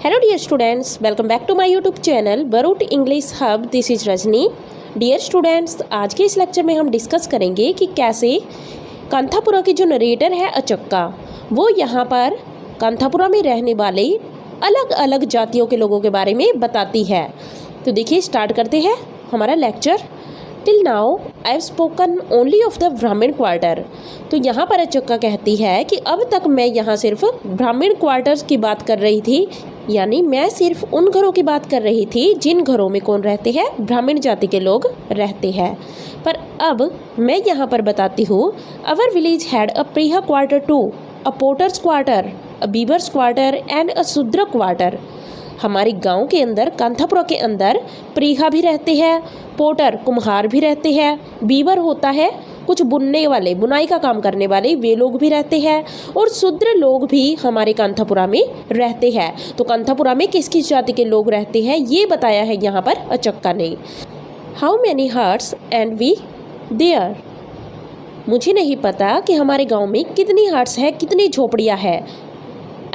Hello dear students, welcome back to my YouTube channel Baroot English Hub. This is Rajni. Dear students, आज के इस lecture में हम discuss करेंगे कि कैसे कांथापुरा की जो नरेटर है अचक्का, वो यहाँ पर कांथापुरा में रहने वाले अलग अलग जातियों के लोगों के बारे में बताती है. तो देखिए स्टार्ट करते हैं हमारा lecture. Till now I have spoken only of the ब्राह्मण क्वार्टर. तो यहाँ पर अचक्का कहती है कि अब तक मैं यहाँ सिर्फ ब्राह्मण क्वार्टर्स की बात कर रही थी, यानी मैं सिर्फ उन घरों की बात कर रही थी जिन घरों में कौन रहते हैं, ब्राह्मण जाति के लोग रहते हैं. पर अब मैं यहाँ पर बताती हूँ, our village had a pariah quarter too, a potter's quarter, a weaver's quarter and a Sudra quarter. हमारे गांव के अंदर कांथापुरा के अंदर प्रीहा भी रहते हैं, पोटर कुम्हार भी रहते हैं, बीवर होता है कुछ बुनने वाले, बुनाई का काम करने वाले, वे लोग भी रहते हैं, और शूद्र लोग भी हमारे कांथापुरा में रहते हैं. तो कांथापुरा में किस किस जाति के लोग रहते हैं ये बताया है यहाँ पर अचक्का ने. How many huts and we there. मुझे नहीं पता कि हमारे गांव में कितनी हट्स है, कितनी झोपड़ियाँ है.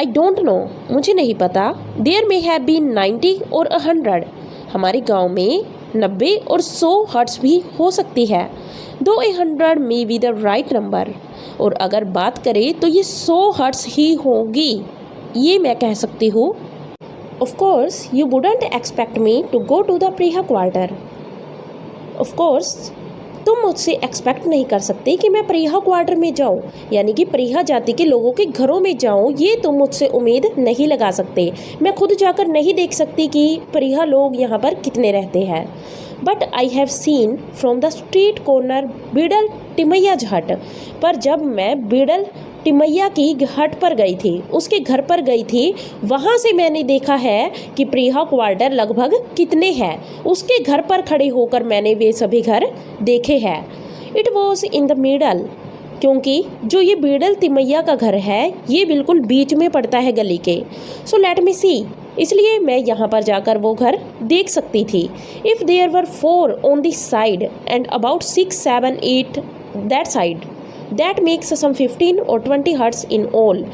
आई डोंट नो, मुझे नहीं पता. देयर मे हैव बीन 90 और 100. हमारे गांव में 90 और 100 हट्स भी हो सकती है. दो 100 may be the right number. और अगर बात करें तो ये 100 हट्स ही होगी, ये मैं कह सकती हूँ. Of course you wouldn't expect me to go to the pariah quarter. Of course तुम मुझसे एक्सपेक्ट नहीं कर सकते कि मैं प्रीहा क्वार्टर में जाऊं, यानी कि प्रीहा जाति के लोगों के घरों में जाऊं. ये तुम मुझसे उम्मीद नहीं लगा सकते. मैं खुद जाकर नहीं देख सकती कि प्रीहा लोग यहाँ पर कितने रहते हैं. But I have seen from the street corner beadle Timmayya hut. पर जब मैं बिडल टिमैया की हट पर गई थी, उसके घर पर गई थी, वहाँ से मैंने देखा है कि प्रीहा क्वार्टर लगभग कितने हैं. उसके घर पर खड़े होकर मैंने वे सभी घर देखे हैं. It was in the middle, क्योंकि जो ये बिडल टिमैया का घर है ये बिल्कुल बीच में पड़ता है गली के. सो लेट मी सी, इसलिए मैं यहाँ पर जाकर वो घर देख सकती थी. If there were 4 on this side and about 6, 7, 8 that side, that makes some 15 और 20 हट्स इन ऑल.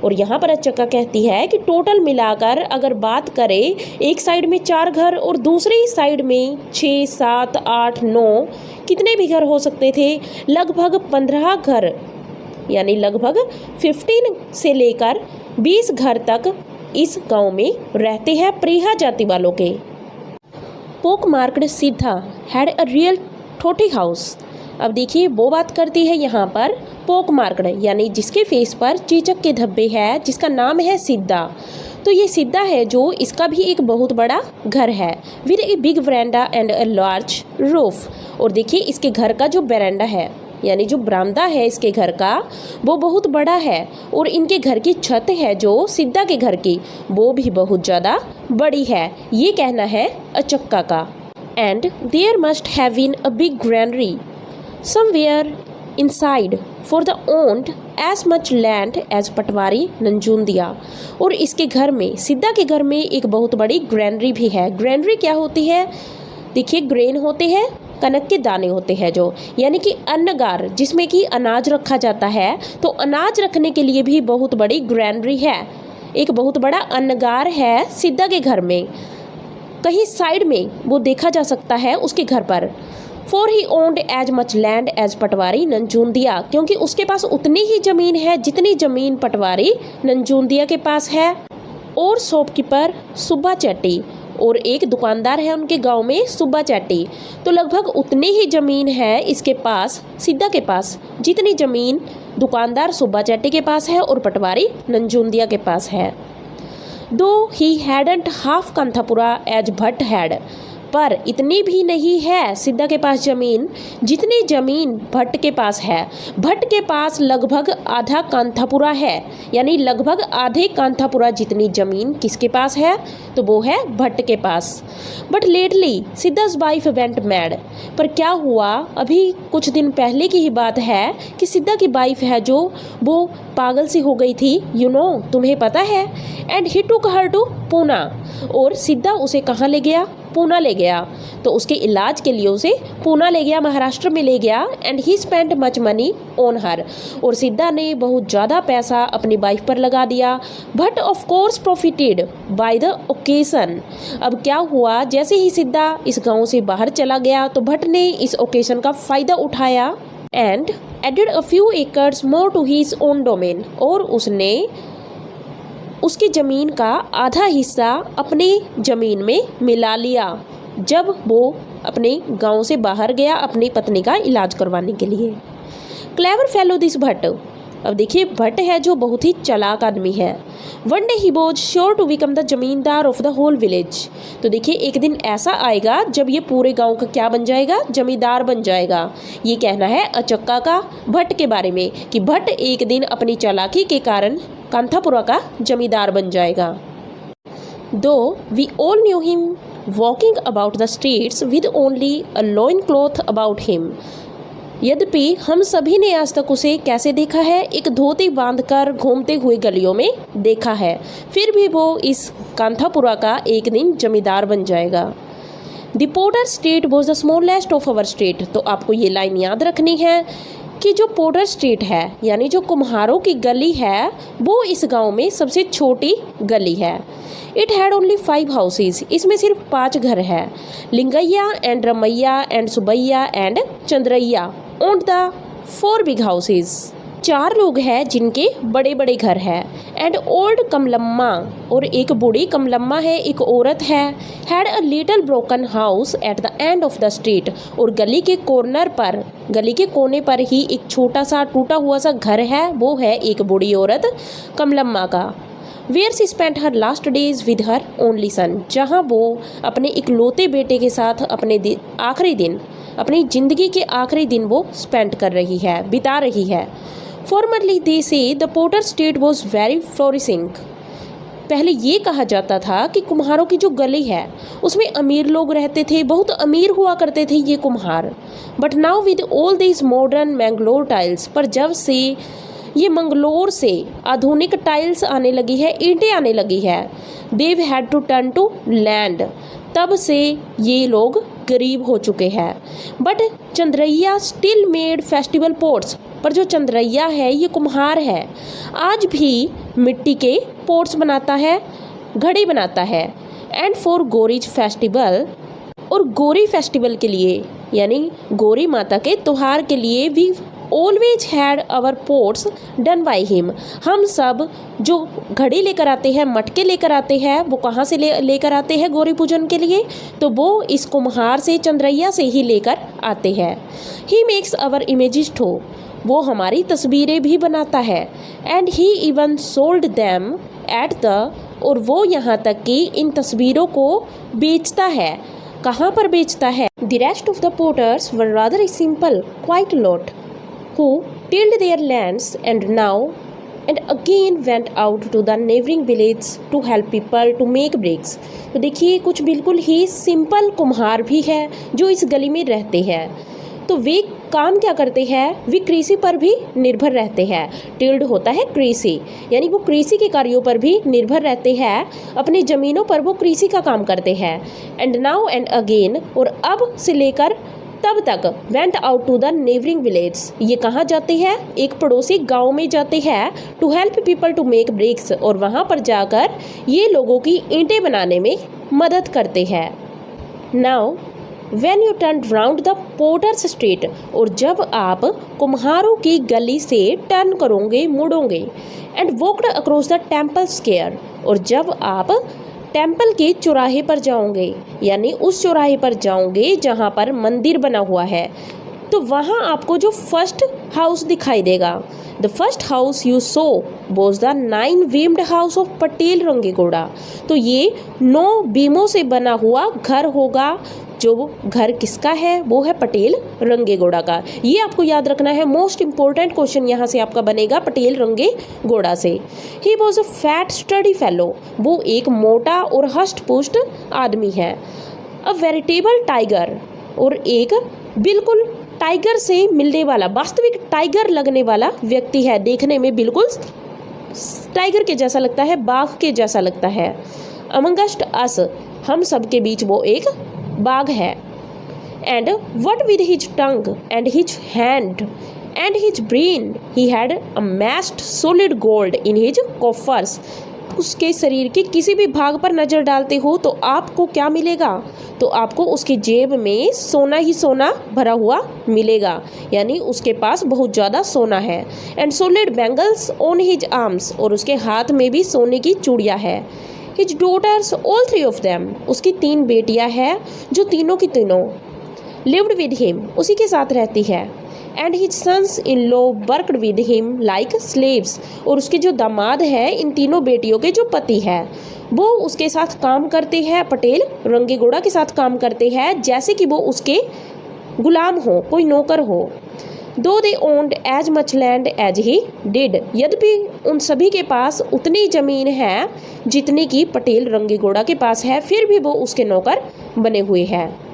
और यहाँ पर अचक्का कहती है कि टोटल मिलाकर अगर बात करें, एक साइड में 4 घर और दूसरी साइड में 6, 7, 8, 9 कितने भी घर हो सकते थे, लगभग 15 घर, यानी लगभग 15 से लेकर 20 घर तक इस गांव में रहते हैं प्रीहा जाति वालों के. पोक मार्क्ड सिद्धा हैड अ रियल ठोठी हाउस. अब देखिए वो बात करती है यहाँ पर पोक मार्क्ड, यानी जिसके फेस पर चीचक के धब्बे हैं, जिसका नाम है सिद्धा. तो ये सिद्धा है जो, इसका भी एक बहुत बड़ा घर है, with a big veranda and a large roof. और देखिए इसके घर का जो वरांडा है, यानी जो बरामदा है इसके घर का, वो बहुत बड़ा है. और इनके घर की छत है जो सिद्धा के घर की, वो भी बहुत ज़्यादा बड़ी है, ये कहना है अचक्का का. And there must have been a big granary somewhere inside for the owned as much land as Patwari Nanjundia. और इसके घर में, सिद्धा के घर में एक बहुत बड़ी ग्रैनरी भी है. ग्रैनरी क्या होती है, देखिए ग्रेन होते हैं, कनक के दाने होते हैं जो, यानी कि अन्नगार जिसमें कि अनाज रखा जाता है. तो अनाज रखने के लिए भी बहुत बड़ी ग्रैनरी है, एक बहुत बड़ा अन्नगार है सिद्धा के घर में. कहीं साइड में वो देखा जा सकता है उसके घर पर. For he owned as much land as Patwari Nanjundia, क्योंकि उसके पास उतनी ही ज़मीन है जितनी ज़मीन पटवारी नंजूंदिया के पास है. और शॉपकीपर सुब्बा चेट्टी, और एक दुकानदार है उनके गांव में सुब्बा चेट्टी. तो लगभग उतनी ही ज़मीन है इसके पास, सिद्धा के पास, जितनी ज़मीन दुकानदार सुब्बा चेट्टी के पास है और पटवारी नंजूंदिया के पास है. Though he hadn't half Kanthapura as Bhatta had. पर इतनी भी नहीं है सिद्धा के पास ज़मीन जितनी ज़मीन भट्ट के पास है. भट्ट के पास लगभग आधा कांथापुरा है, यानी लगभग आधे कांथापुरा जितनी ज़मीन किसके पास है, तो वो है भट्ट के पास. But lately Siddha's wife went mad. पर क्या हुआ, अभी कुछ दिन पहले की ही बात है कि सिद्धा की वाइफ है जो, वो पागल सी हो गई थी, यू नो, तुम्हें पता है. And he took her to Poona. और सिद्धा उसे कहाँ ले गया, पूना ले गया। तो उसके इलाज के लिए उसे पूना ले गया, महाराष्ट्र में ले गया। And he spend much money on her, और सिद्धा ने बहुत ज़्यादा पैसा अपनी वाइफ पर लगा दिया। But of course profited by the occasion. अब क्या हुआ, जैसे ही सिद्धा इस गांव से बाहर चला गया तो भट्ट ने इस ओकेजन का फ़ायदा उठाया and added a few acres more to his own domain, और उसने उसकी ज़मीन का आधा हिस्सा अपनी ज़मीन में मिला लिया जब वो अपने गांव से बाहर गया अपनी पत्नी का इलाज करवाने के लिए। Clever fellow this Bhatt. अब देखिए भट्ट है जो बहुत ही चालाक आदमी है। One day he was sure to become the zamindar of the whole village. तो देखिए एक दिन ऐसा आएगा जब ये पूरे गांव का क्या बन जाएगा, जमींदार बन जाएगा। ये कहना है अचक्का का भट्ट के बारे में कि भट्ट एक दिन अपनी चालाकी के कारण कांथापुरा का जमींदार बन जाएगा। Though we all knew him walking about the streets with only a loin cloth about him. यद्यपि हम सभी ने आज तक उसे कैसे देखा है, एक धोती बांधकर घूमते हुए गलियों में देखा है, फिर भी वो इस कांथापुरा का एक दिन जमींदार बन जाएगा। The porter street was the smallest of our street. तो आपको ये लाइन याद रखनी है कि जो पोर्टर स्ट्रीट है यानी जो कुम्हारों की गली है वो इस गांव में सबसे छोटी गली है। It had only 5 houses. इसमें सिर्फ 5 घर है। Lingaiya and Ramaiya and Subbaiya and Chandraiya owned the 4 big houses. 4 लोग हैं जिनके बड़े बड़े घर हैं। एंड ओल्ड कमलम्मा, और एक बूढ़ी कमलम्मा है, एक औरत है। Had a little broken house at the end of the street, और गली के कॉर्नर पर, गली के कोने पर ही एक छोटा सा टूटा हुआ सा घर है, वो है एक बूढ़ी औरत कमलम्मा का। Where she spent her last days with her only son, जहाँ वो अपने इकलौते बेटे के साथ अपने आखिरी दिन, अपनी ज़िंदगी के आखिरी दिन वो स्पेंड कर रही है, बिता रही है। फॉर्मरली दे से the porter street was very flourishing. पहले ये कहा जाता था कि कुम्हारों की जो गली है उसमें अमीर लोग रहते थे, बहुत अमीर हुआ करते थे ये कुम्हार। But now with all this modern Mangalore tiles, पर जब से ये मंगलोर से आधुनिक टाइल्स आने लगी है, ईंटें आने लगी है, they had to turn to land, तब से ये लोग गरीब हो चुके हैं। But Chandrayya still made festival pots, पर जो चंद्रैया है ये कुम्हार है, आज भी मिट्टी के पोट्स बनाता है, घड़ी बनाता है। एंड फॉर गोरीज फेस्टिवल, और गौरी फेस्टिवल के लिए यानी गौरी माता के त्योहार के लिए भी always had our pots done by him. हम सब जो घड़ी लेकर आते हैं, मटके लेकर आते हैं, वो कहाँ से लेकर आते हैं गौरी पूजन के लिए, तो वो इस कुम्हार से, चंद्रैया से ही लेकर आते हैं। He makes our images too, वो हमारी तस्वीरें भी बनाता है। And he even sold them at the, और वो यहाँ तक कि इन तस्वीरों को बेचता है। कहाँ पर बेचता है? The rest of the porters were rather simple quite lot who tilled their lands and now and again went out to the neighboring village to help people to make bricks। तो देखिए कुछ बिल्कुल ही सिंपल कुम्हार भी है जो इस गली में रहते हैं। तो वे काम क्या करते हैं? वे कृषि पर भी निर्भर रहते हैं। टिल्ड होता है कृषि, यानी वो कृषि के कार्यों पर भी निर्भर रहते हैं, अपनी ज़मीनों पर वो कृषि का काम करते हैं। एंड नाउ एंड अगेन, और अब से लेकर तब तक, went out to the neighbouring village, ये कहाँ जाते हैं? एक पड़ोसी गांव में जाते हैं। To help people to make bricks, और वहाँ पर जाकर ये लोगों की ईंटें बनाने में मदद करते हैं। Now when you turn round the potters' street, और जब आप कुम्हारों की गली से टर्न करोगे, मुड़ोगे। And walked across the temple square, और जब आप टेम्पल के चौराहे पर जाओगे, यानी उस चौराहे पर जाओगे जहाँ पर मंदिर बना हुआ है, तो वहाँ आपको जो फर्स्ट हाउस दिखाई देगा। The first house you saw was the 9 beamed house of Patel Range Gowda. तो ये 9 बीमों से बना हुआ घर होगा। जो घर किसका है? वो है पटेल रंगेगौड़ा का। ये आपको याद रखना है, मोस्ट इंपॉर्टेंट क्वेश्चन यहाँ से आपका बनेगा पटेल रंगेगौड़ा से। He was a fat study fellow, वो एक मोटा और हष्ट पुष्ट आदमी है। अ वेरिटेबल टाइगर, और एक बिल्कुल टाइगर से मिलने वाला, वास्तविक टाइगर लगने वाला व्यक्ति है। देखने में बिल्कुल टाइगर के जैसा लगता है, बाघ के जैसा लगता है। अमंगस्ट अस, हम सब के बीच वो एक बाग है। And what with his tongue and his hand and his brain he had amassed solid gold in his coffers। उसके शरीर के किसी भी भाग पर नज़र डालते हो तो आपको क्या मिलेगा? तो आपको उसकी जेब में सोना ही सोना भरा हुआ मिलेगा, यानी उसके पास बहुत ज़्यादा सोना है। And solid bangles on his arms, और उसके हाथ में भी सोने की चूड़ियाँ है। His daughters all 3 of them, उसकी 3 बेटियाँ हैं जो तीनों की तीनों लिव्ड विद हिम, उसी के साथ रहती है। And his sons in law worked with him like slaves, और उसके जो दामाद है, इन तीनों बेटियों के जो पति है, वो उसके साथ काम करते हैं, पटेल रंगीगोड़ा के साथ काम करते हैं जैसे कि वो उसके गुलाम हो, कोई नौकर हो। Though they owned as much land as he did, यद्यपि उन सभी के पास उतनी ज़मीन है जितनी कि पटेल रंगीगोड़ा के पास है, फिर भी वो उसके नौकर बने हुए हैं।